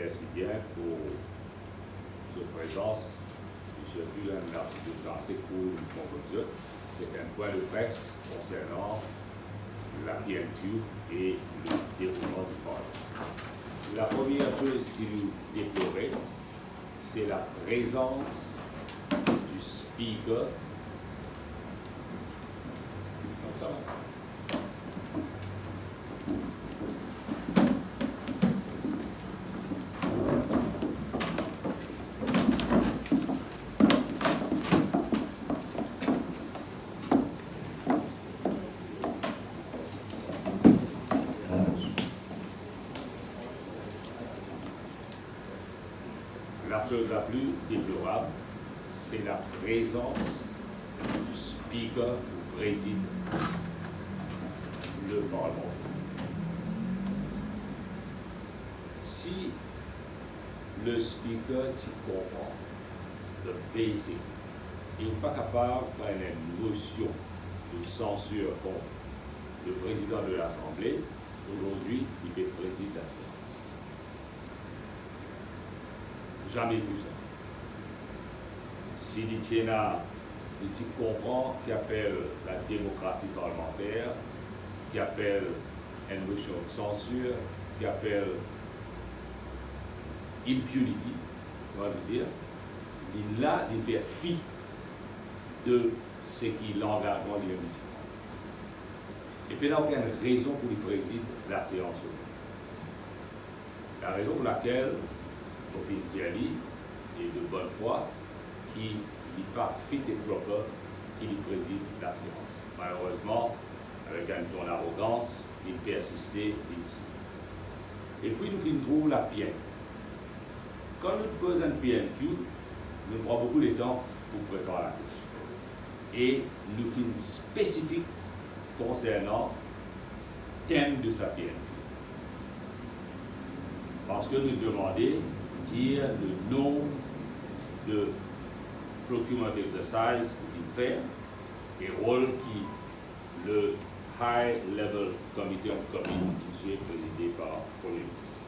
merci bien pour votre présence. Je suis plus un article de temps assez court pour vous. C'est un point de presse concernant la PNQ et le déroulement du Parlement. La première chose qui nous déplorait, c'est la présence du speaker. Donc ça va. La chose la plus déplorable, c'est la présence du speaker qui préside le Parlement. Si le speaker t'y comprend, le basic, il n'est pas capable d'avoir une motion de censure contre le président de l'Assemblée, aujourd'hui, il est président de la séance. Jamais vu ça. Si l'Itiena, il comprend, qui appelle la démocratie parlementaire, qui appelle une motion de censure, qui appelle impunity, on va dire, il là, il fait fi de ce qui est l'engagement de l'unité. Et puis il n'y a aucune raison pour lui préside la séance. La raison pour laquelle officiellement et de bonne foi qui n'est pas fit et proper qui lui préside la séance. Malheureusement, avec un ton d'arrogance, il persistait ici. Et puis nous finissons la PNQ. Quand nous posons un PNQ, nous prenons beaucoup de temps pour préparer la couche. Et nous finissons spécifiques concernant le thème de sa PNQ. Parce que nous demandons dire le nombre de procurement exercice qu'il fait et le rôle qui le High Level Committee of Committee est présidé par le Premier ministre.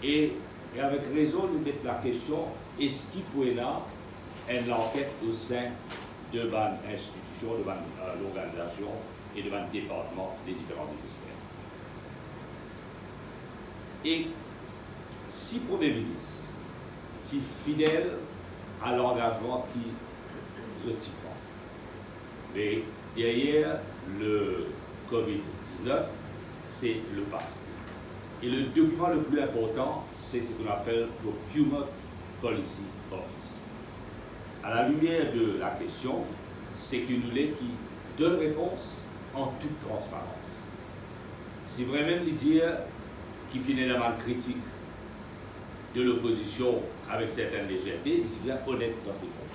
Et avec raison, nous mettons la question, est-ce qu'il pourrait y avoir une enquête au sein de l'institution, de l'organisation et de le département des différents ministères. Et si le Premier ministre est fidèle à l'engagement qui je prend, mais derrière le COVID-19, c'est le passé. Et le document le plus important, c'est ce qu'on appelle le Procurement Policy Office. À la lumière de la question, c'est qu'il nous est qui donne réponse en toute transparence. Si vraiment lui dire qu'il finit la mal critique de l'opposition avec certaines légèretés, il serait honnête dans ses propos.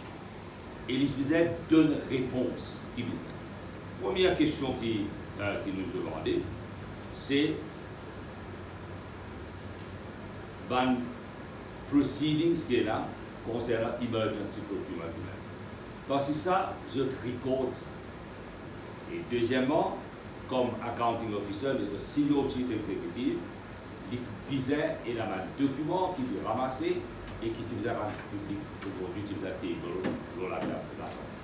Et il serait donne réponse qui vise. Première question qui nous demandait, c'est ban proceedings qui est là concernant emergency procurement. Parce que ça, je recorde. Et deuxièmement, comme accounting officer, le senior chief executive, il visait et la document qui est ramassé et qui utilisait à la public aujourd'hui, qui utilisait table pour la carte de l'Assemblée.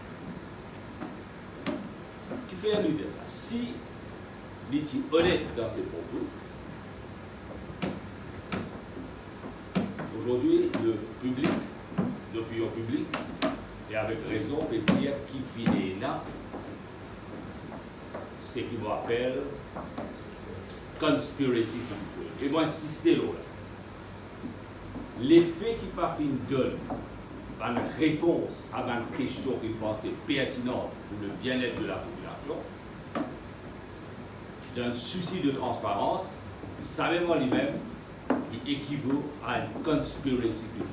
Qui fait un dire ça? Si il est honnête dans ses propos, aujourd'hui, le public, l'opinion publique, et avec raison, peut dire qui finit là, c'est qu'il vous appelle conspiracy theory. Et moi, insister là. L'effet qui pas fin donne une réponse à une question qui pensait pertinente pour le bien-être de la population, d'un souci de transparence, ça même en lui-même, il équivaut à une conspiracy theory.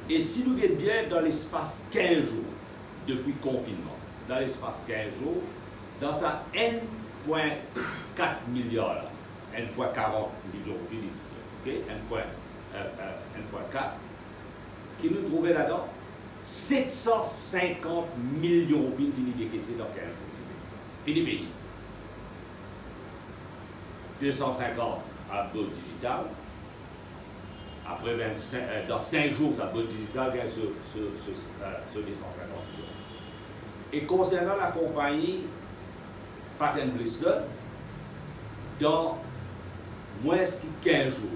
Et si nous sommes bien dans l'espace 15 jours depuis le confinement, dans l'espace 15 jours, dans sa 1,4 milliard, 1,40 millions de okay? 1,4, qui nous trouvait là-dedans, 750 millions de fini décaissés dans 15 jours. Fini payé. 250 à d'autres digital, Après 25, dans 5 jours, sa boîte digitale gagne sur 250 millions. Et concernant la compagnie Pat & Bristol, dans moins de 15 jours,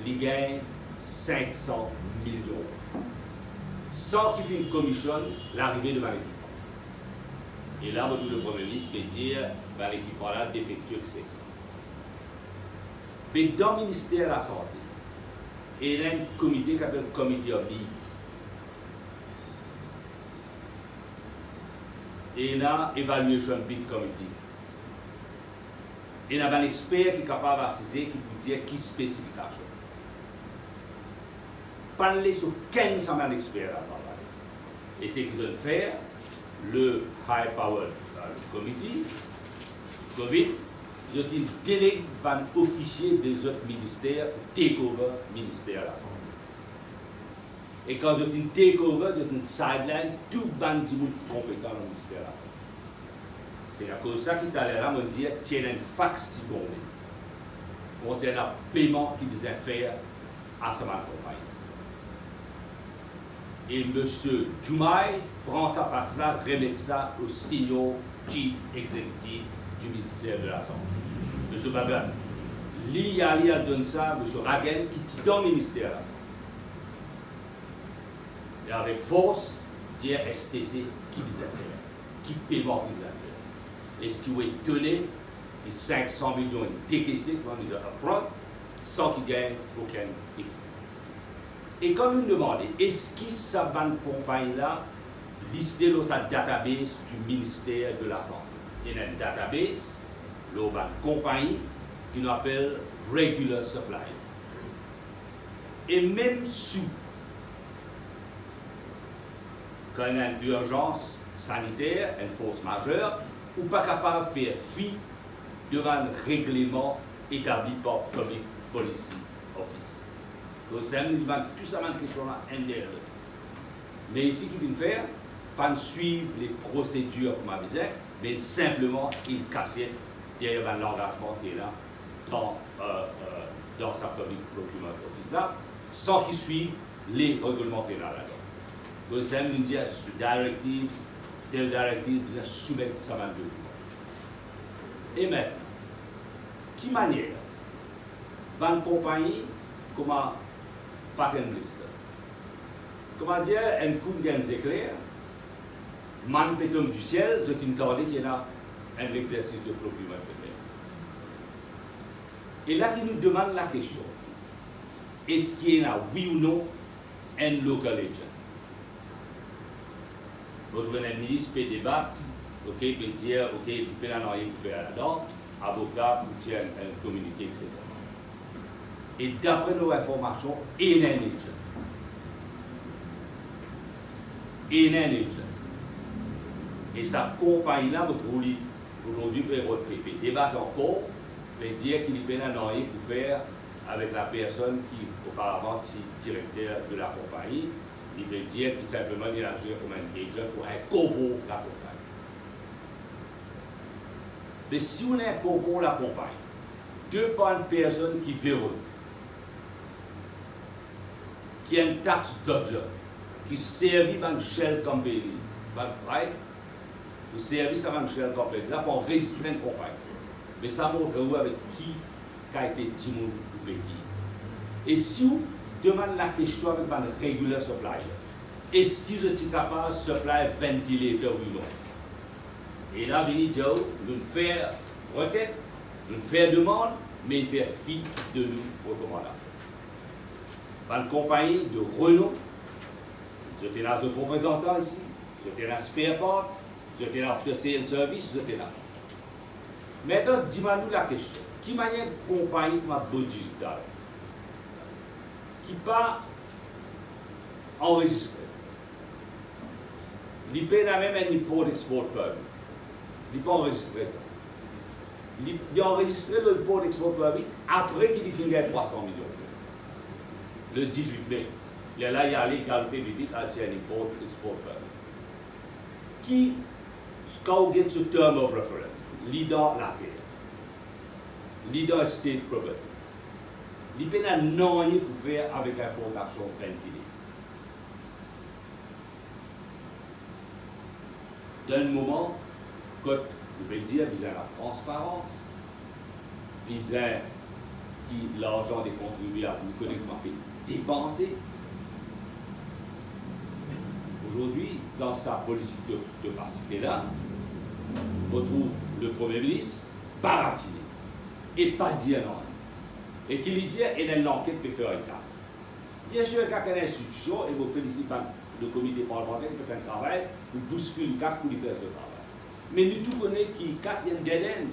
il gagne 500 millions. Sans qu'il fasse une commission, l'arrivée de ma équipe. Et là, tout le Premier ministre peut dire que l'équipe là défectueux que c'est. Mais dans le ministère de la Santé, il y a un comité qui s'appelle Committee of Needs. Et il y a un Evaluation Bid Committee. Et il y a un expert qui est capable d'assister, qui peut dire qui spécification. Parler sur 15 experts à travailler. Et c'est ce qu'ils veulent faire, le High Power Committee, COVID, ils ont délégué un officier des autres ministères, take-over ministère de la Santé. Et quand ils ont une take-over, ils ont une sideline, tout le monde est compétent dans le ministère de la Santé. C'est à cause de ça qu'il est allé là, me dire, tiens, une fax qui tombe. Concernant le paiement qu'ils devaient faire à sa compagnie. Et M. Dumay prend sa fax-là, remet ça au senior chief executive du ministère de la Santé. M. Bagan, lui, il donne ça, M. Ragen, qui est dans le ministère de la Santé. Et avec force, dire STC qui les a fait, qui paiement qui les a fait. Et ce qui est étonné, les 500 millions décaissés, comme ils ont upfront, sans qu'ils gagnent aucune équipe. Et comme il me demandait, est-ce que cette compagnie-là listée dans sa database du ministère de la Santé? Il y a une database, une compagnie qui nous appelle Regular Supply. Et même sous, quand il y a une urgence sanitaire, une force majeure, ou pas capable de faire fi devant un règlement établi par Public Policy Office. Donc, c'est tout ça, question-là, mais ici, qu'il vient faire, pas suivre les procédures comme avisé, mais simplement, il casse derrière l'engagement qui est là dans sa Public Procurement Office là, sans qu'il suive les règlements qui sont là-dedans. Donc, c'est une directive, telle directive, bien soumettre ça à document. Et maintenant, qui manière, une compagnie, comment Pat & Bristol. Comment dire, un coup de gain éclair, man pétom du ciel, je t'entendais qu'il y a un exercice de procurement de faire. Et là, il nous demande la question, est-ce qu'il y a, oui ou non, un local agent? Votre ministre peut débattre, ok, peut dire, ok, il peut en rien pour faire là-dedans, avocat, pour dire un communiqué, etc. Et d'après nos informations, il y a un agent. Il y a un agent. Et sa compagnie-là, aujourd'hui, peut débattre encore, peut dire qu'il peut en rien pour faire avec la personne qui, auparavant, est directeur de la compagnie. Il veut dire qu'il simplement il agit comme un agent pour un corpo la compagnie. Mais si on est un corpo la compagnie, deux par une personne qui verrouille, qui a une taxe dodger, qui servit par une shell company, right? Ou service à une shell company, là pour enregistrer une compagnie. Mais ça montre où avec qui a été Timon ou Béki. Et si vous demandez la question avec un regular supplier, est-ce qu'ils sont capables de supply ventilateur ou non? Et là, Vinny dit, nous faire requête, nous faire demande, mais il fait fi de nous recommandations. Une compagnie de renom, je suis là, notre représentant ici, je suis là, spare parts, je suis là, after sales service, je suis là. Maintenant, dis-moi-nous la question. Qui manière de compagnie comme Boat Digital qui pas enregistré? Il paye même un import-export permit. Il n'est pas enregistré ça. Il a enregistré le import-export permit après qu'il ait fini à 300 millions. Le 18 mai. Il est là, il est allé calculer vite à un import-export permit. Qui, quand on get ce term of reference, leader la terre, leader state property. Il n'y a rien pour faire avec l'importation de graines qu'il est. D'un moment, quand vous pouvez dire, il y a la transparence, il y a l'argent des contribuables, vous connaissez comment dépenser. Aujourd'hui, dans sa politique de participation, on retrouve le Premier ministre baratiner et pas dire non. Et qui lui dit, il y a une enquête pour faire un cas. Bien sûr, il y a une institution, et vous félicitez le comité parlementaire qui peut faire un travail pour bousculer le cas pour lui faire ce travail. Mais nous tous connaissons qu'il y a un dead end.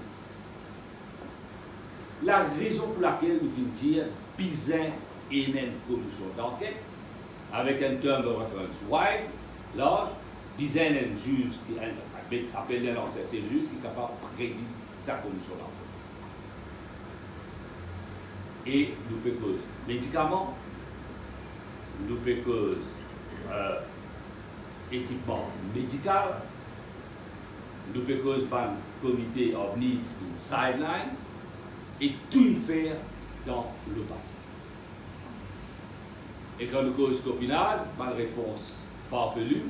La raison pour laquelle nous finissons dire bizarre et une commission d'enquête, avec un terme de référence wide, large, bizarre un juge qui appelle l'ancien, c'est le juge qui est capable de présider sa commission d'enquête. Et nous pouvons cause médicaments, nous pouvons cause équipement médical, nous pouvons cause un comité of needs in sideline, et tout faire dans le passé. Et quand nous cause copinage, pas de réponse farfelue,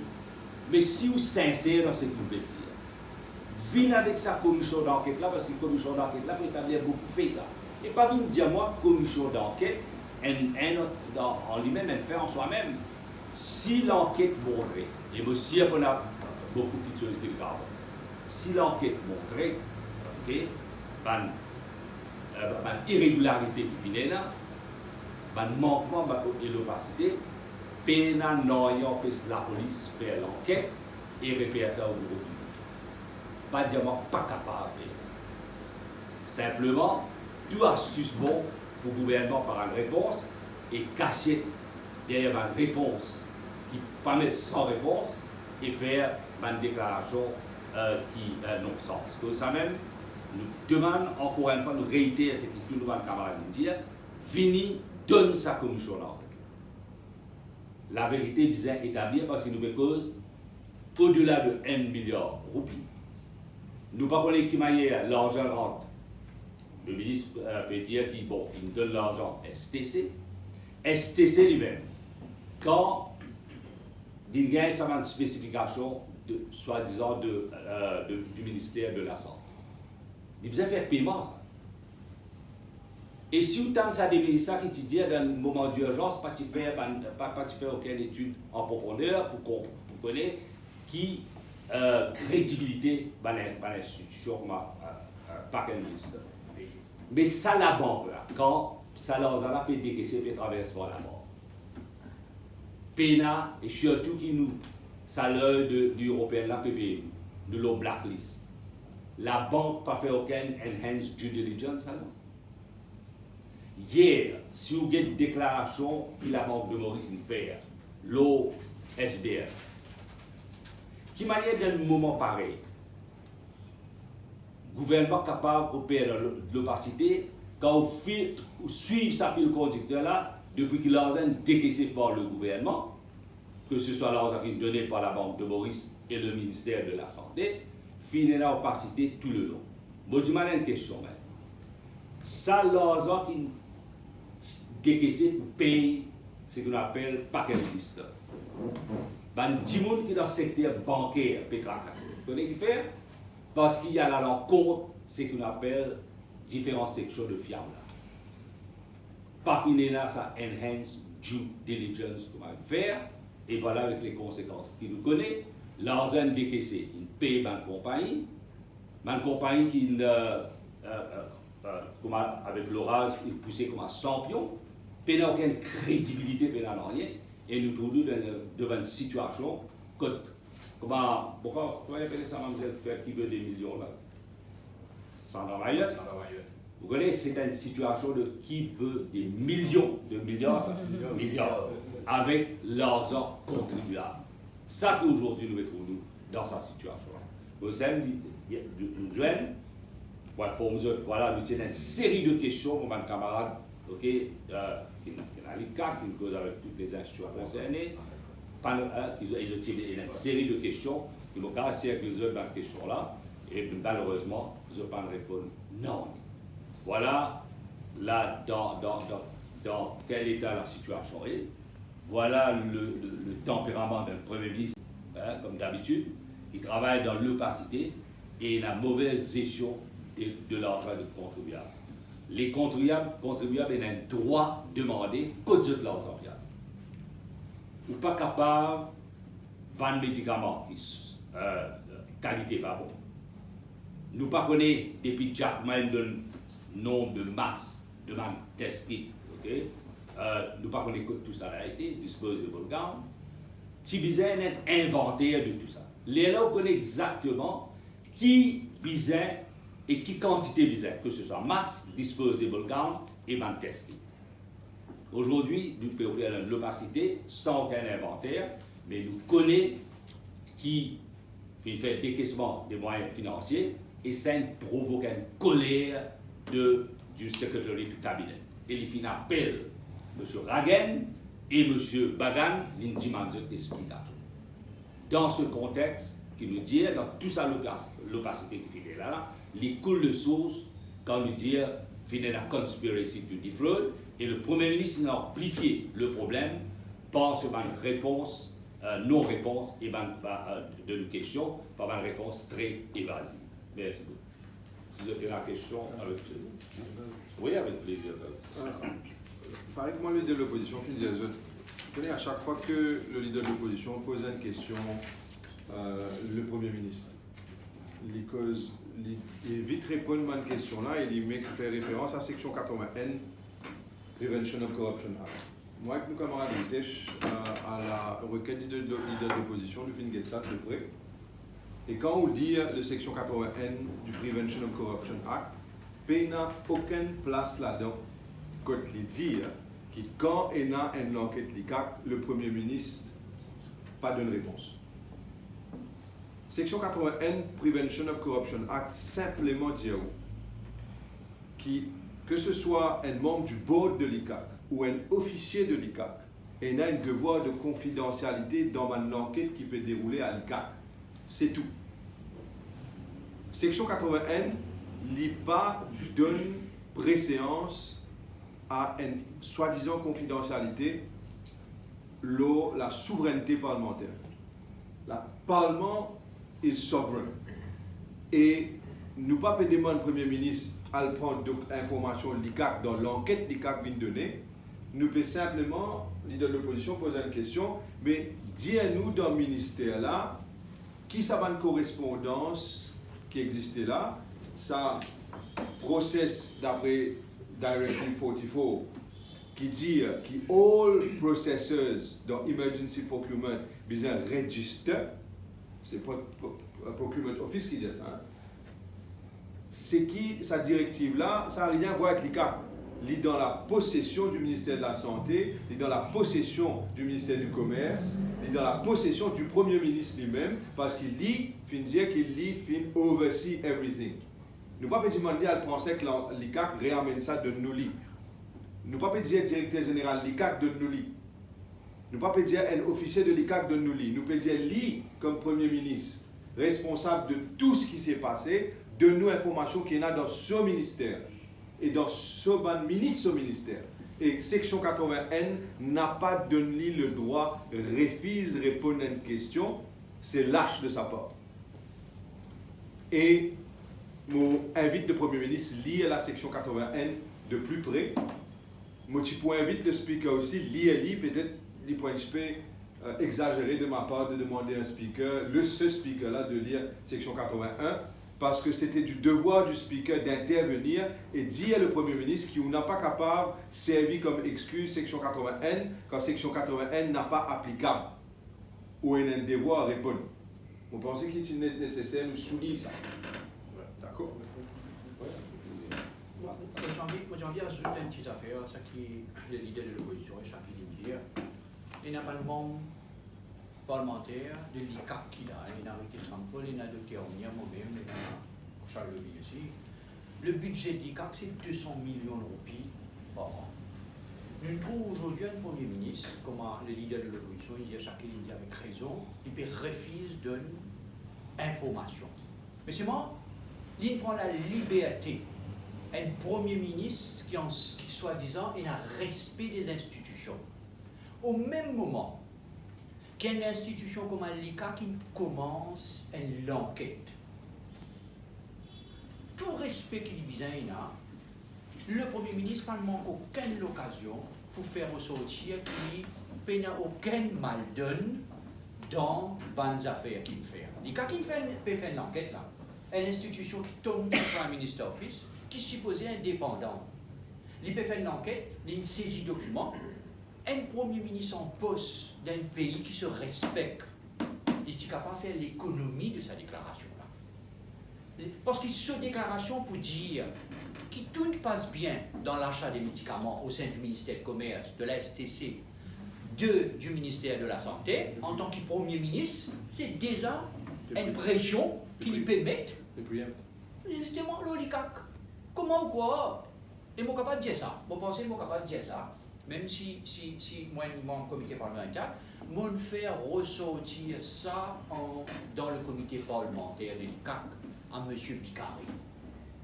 mais si vous êtes sincère dans ce que vous pouvez dire, venez avec sa commission d'enquête là, parce que la commission d'enquête là peut établir beaucoup fait ça. Et pas venir dire moi, commission d'enquête, en lui-même, elle fait en soi-même. Si l'enquête montrait, et aussi on a beaucoup de choses qui regardent, si l'enquête montrait, ok, irrégularité qui finit là, manquement et l'opacité, pénal n'ayant pas la police faire l'enquête et refaire ça au bureau du pas dire moi pas capable de faire ça. Simplement, tout astuce bon pour le gouvernement par une réponse et cacher derrière une réponse qui permet sans réponse et faire une déclaration qui n'a non sens. Que ça même, nous demande encore une fois, nous réitérons ce que tout le monde camarade dit, fini, donne sa commission d'enquête. La vérité est bien établie parce que nous avons cause au-delà de 1 milliard de roupies. Nous ne parlons pas qui manière l'argent rentre. Le ministre peut dire qu'il donne l'argent STC. STC lui-même, quand il y a une spécification, soi-disant, du ministère de la Santé, il besoin faire paiement ça. Et si vous avez ça des ministres qui te disent dans un moment d'urgence, pas de faire aucune étude en profondeur pour connaître qui crédibilité dans l'institution comme pas qu'un ministre. Mais ça la banque là, quand ça leur a peut décaisser et traverser par la mort. PENA et surtout qui nous, ça l'heure de l'Européen la PVM, de l'eau blacklist. La banque pas fait aucune enhanced due diligence alors. Hier, si vous avez une déclaration que la banque de Maurice fait, l'eau SBR, qui manière d'un moment pareil, gouvernement capable d'opérer dans l'opacité, quand vous suivez sa fil conducteur là, depuis que l'argent est décaissé par le gouvernement, que ce soit l'argent qui est donné par la banque de Maurice et le ministère de la Santé, finit dans l'opacité tout le long. Moi, je me une question. Ça, l'argent qui est décaissé pour payer ce qu'on appelle paquet de liste. Il y a des gens qui sont dans le secteur bancaire, Petracasser. Vous connaissez ce qu'il fait? Parce qu'il y a là l'encontre, ce qu'on appelle différentes sections de fiable. Pas fini là, ça enhance due diligence qu'on va faire, et voilà avec les conséquences qu'il nous connaît. L'argent décaissé, il paye ma compagnie qui, avec l'orage, il poussait comme un champion, il n'a aucune crédibilité, il n'a rien, et nous trouvons devant une situation, pourquoi appelle ça, mademoiselle, qui veut des millions là? Sans dans la yeux. Vous connaissez, c'est une situation de qui veut des millions de milliards, avec l'argent contribuable. Ça qu'aujourd'hui nous mettons nous dans cette situation-là. Nous sommes jeunes, voilà, nous tenons une série de questions pour mes camarades, ok, qui ont les cartes, qui nous causent avec toutes les institutions concernées. Ils ont une série de questions, ils m'ont cassé avec les autres dans ces questions-là, et malheureusement, ils n'ont pas répondu non. Voilà, là, dans quel état la situation est. Voilà le tempérament d'un Premier ministre, hein, comme d'habitude, qui travaille dans l'opacité et la mauvaise gestion de l'argent des contribuables. Les contribuables ont un droit de demander qu'aux autres l'argent. Ou pas capable de vendre médicaments qui qualité pas bon. Nous ne connaissons pas depuis Jack Ma le nombre de masses de ventes testées. Okay? Nous ne connaissons pas tout ça a été disposable gown. Si besoin un inventaire de tout ça. Les là on connaît exactement qui besoin et qui quantité besoin, que ce soit masse, disposable gown et vente testée. Aujourd'hui, nous pouvons l'opacité sans aucun inventaire, mais nous connaissons qui fait décaissement des moyens financiers et ça provoque une colère du secrétaire du cabinet. Et il fait un appel M. Ragen et M. Bagan, l'indimanque explication. Dans ce contexte, qui nous dit, dans tout ça, l'opacité qui fait là, les coups de source, quand nous dit, finit la conspiracy to defraud, et le Premier ministre a amplifié le problème par une réponse, non-réponse et de nos questions, par une réponse très évasive. Merci beaucoup. Si vous avez la question, avec plaisir. Oui, avec plaisir. Pareil que moi, le leader de l'opposition, je connais à chaque fois que le leader de l'opposition pose une question, le Premier ministre, il vite répond à une question-là et il fait référence à la section 80N, Prevention of Corruption Act. Moi, avec nos camarades à la requête du leader de l'opposition, nous faisons ça de près. Et quand on dit la section 80N du Prevention of Corruption Act, il n'y a aucune place là-dedans quand il dit que quand il y a une enquête LICAC, le Premier ministre pas de réponse. Section 80N Prevention of Corruption Act simplement dit que ce soit un membre du board de l'ICAC ou un officier de l'ICAC, il a un devoir de confidentialité dans une enquête qui peut dérouler à l'ICAC. C'est tout. Section 80N l'IPA donne préséance à une soi-disant confidentialité la souveraineté parlementaire. Le Parlement est souverain. Et nous ne pouvons pas demander au Premier ministre à prendre l'information l'ICAC dans l'enquête l'ICAC vient donner. Nous pouvons simplement, le leader de l'opposition, poser une question, mais dis-nous dans le ministère là, qui ça va une correspondance qui existait là, ça process d'après Directive 44 qui dit que all processors dans emergency procurement besoin register, c'est pas procurement office qui dit ça. Hein? C'est qui sa directive là, ça n'a rien à voir avec l'ICAC. Il est dans la possession du ministère de la Santé, il est dans la possession du ministère du Commerce, il est dans la possession du Premier ministre lui-même, parce qu'il dit, oversee everything. Nous ne pouvons pas demander à penser que l'ICAC réamène ça de nous lit. Nous ne pouvons pas dire directeur général l'ICAC de nous lit. Nous ne pouvons pas dire un officier de l'ICAC de nous lit. Nous pouvons dire lui comme Premier ministre, responsable de tout ce qui s'est passé, donne-nous information qu'il y en a dans ce ministère. Et dans ce ministère. Et section 80N n'a pas donné le droit refuse répondre à une question, c'est lâche de sa part. Et j'invite le Premier ministre à lire la section 80N de plus près. Je peux inviter le speaker aussi, lire, peut-être les points exagéré de ma part de demander à un speaker, ce speaker-là, de lire section 81. Parce que c'était du devoir du speaker d'intervenir et dire au Premier ministre qu'il n'est pas capable de servir comme excuse section 80N quand section 80N n'a pas applicable ou il a un devoir à répondre. Vous pensez qu'il est nécessaire de nous souligner ça? Ouais, d'accord? J'ai envie d'ajouter une petite affaire, ça qui est l'idée de l'opposition et chacun de dire. Il n'y a pas de membre parlementaire de l'ICAC qu'il a, il a arrêté Sampol, il a adopté moi-même, il a Charles Levy aussi. Le budget de l'ICAC, c'est 200 millions de roupies par an. Nous trouvons aujourd'hui un Premier ministre, comme le leader de l'opposition, il dit à chacun, il dit avec raison, il peut refuser d'une information. Mais c'est moi, il prend la liberté un premier ministre qui soi-disant, est un respect des institutions. Au même moment qu'une institution comme l'ICA qui commence une enquête, tout respect qu'il y a, le Premier ministre n'a manqué aucune occasion pour faire ressortir qu'il n'a aucun mal donne dans les bonnes affaires qu'il fait. L'ICA qui fait une enquête là, une institution qui tombe du Prime Minister Office, qui est supposée indépendante. Il peut faire une enquête, il saisit documents, un Premier ministre en poste d'un pays qui se respecte, il est capable de faire l'économie de sa déclaration là. Parce que cette déclaration pour dire que tout passe bien dans l'achat des médicaments au sein du ministère du Commerce, de la STC, du ministère de la Santé, en tant que Premier ministre, c'est déjà une pression qui lui permet justement l'oligarque. Comment ou quoi? Et je suis capable de dire ça. Je pense que je suis capable de dire ça. Même si moi, mon comité parlementaire, je fais ressortir ça dans le comité parlementaire de l'ICAC à M. Picari.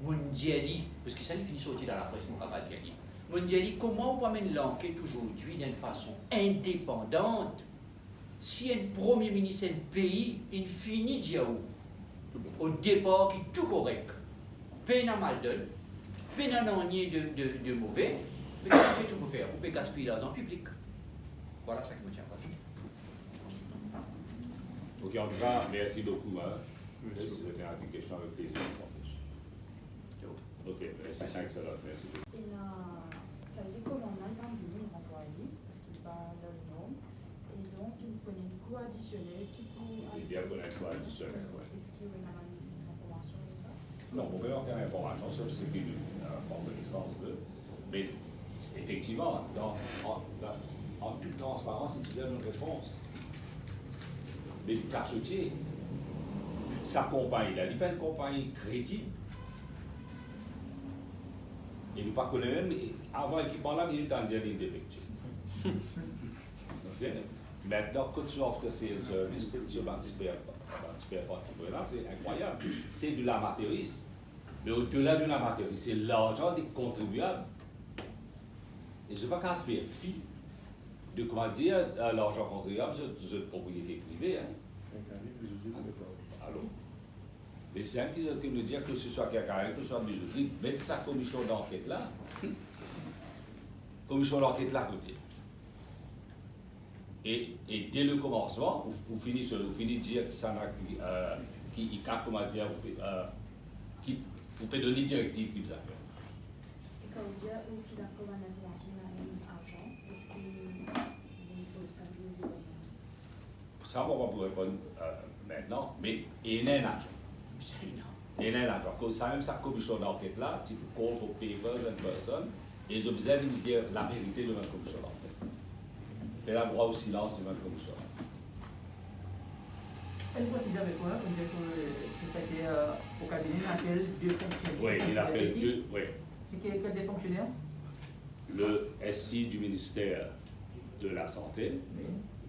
Je dis, parce que ça ne finit sortir dans la presse, je suis capable de dire. Je dis, comment on peut mener l'enquête aujourd'hui d'une façon indépendante si un Premier ministre d'un pays, il finit de dire au départ qui est tout correct, peine à mal donne, peine à n'ennier de mauvais, mais qu'est-ce que tu peux faire? On peut gaspiller l'argent public. Voilà ça qui me tient pas. Ok, en tout cas, merci beaucoup. Hein. C'était une question avec plaisir. Ok, merci. Thanks a lot. Merci beaucoup. Et là, ça veut dire que l'on a un minimum employé, parce qu'il parle dans le nom, et donc il connaît une coût additionnel qui peut... Il dit qu'on a un coût additionnel, oui. Est-ce qu'il y a une information de ça? Non, on peut avoir information, sauf ce qui est en connaissance de. Mais effectivement, en toute transparence, il donne une réponse. Mais le cachetier, sa compagnie, il n'est pas une compagnie crédible. Il ne pas connaît même, avant l'équipement là, il est en dire défectueux. Okay? Maintenant, quand tu offres ces services, que tu vas spare c'est incroyable. C'est de l'amateurisme. Mais au-delà de l'amateurisme, c'est l'argent des contribuables. Et je ne sais pas qu'à faire fi de comment dire l'argent contribuable de propriété privée. Hein. Allô? Mais c'est un qui nous dit que ce soit quelqu'un, que ce soit bijouterie, mettre sa commission d'enquête là. Commission d'enquête là, côté. Et dès le commencement, vous finissez de dire que ça n'a qui comment dire, qui vous peut donner directive qu'il a fait. Et quand on dit qu'il a comme une information, il a un argent, est-ce qu'il faut le saluer? Ça, on va vous répondre maintenant, mais il y a un argent. Il y a un argent. Comme ça, même sa commission d'enquête là, tu peux call for papers and person, et ils ont besoin de dire la vérité de ma commission d'enquête. Et la droit au silence de ma commission. Est-ce que vous avez quoi? Vous dites que c'était au cabinet dans lequel deux fonctionnaires. Oui, il appelle deux. Oui. C'est quel des fonctionnaires? Le SI du ministère de la Santé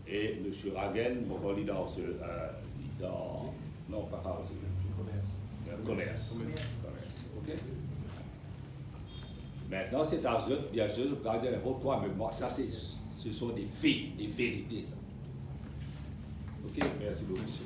et M. Ragen, mon lit dans non, pas Housing. Commerce. OK? Maintenant, c'est à eux, bien sûr, de garder un pourquoi, mais moi, ça, ce sont des faits, des vérités. Ça. OK? Merci beaucoup, monsieur.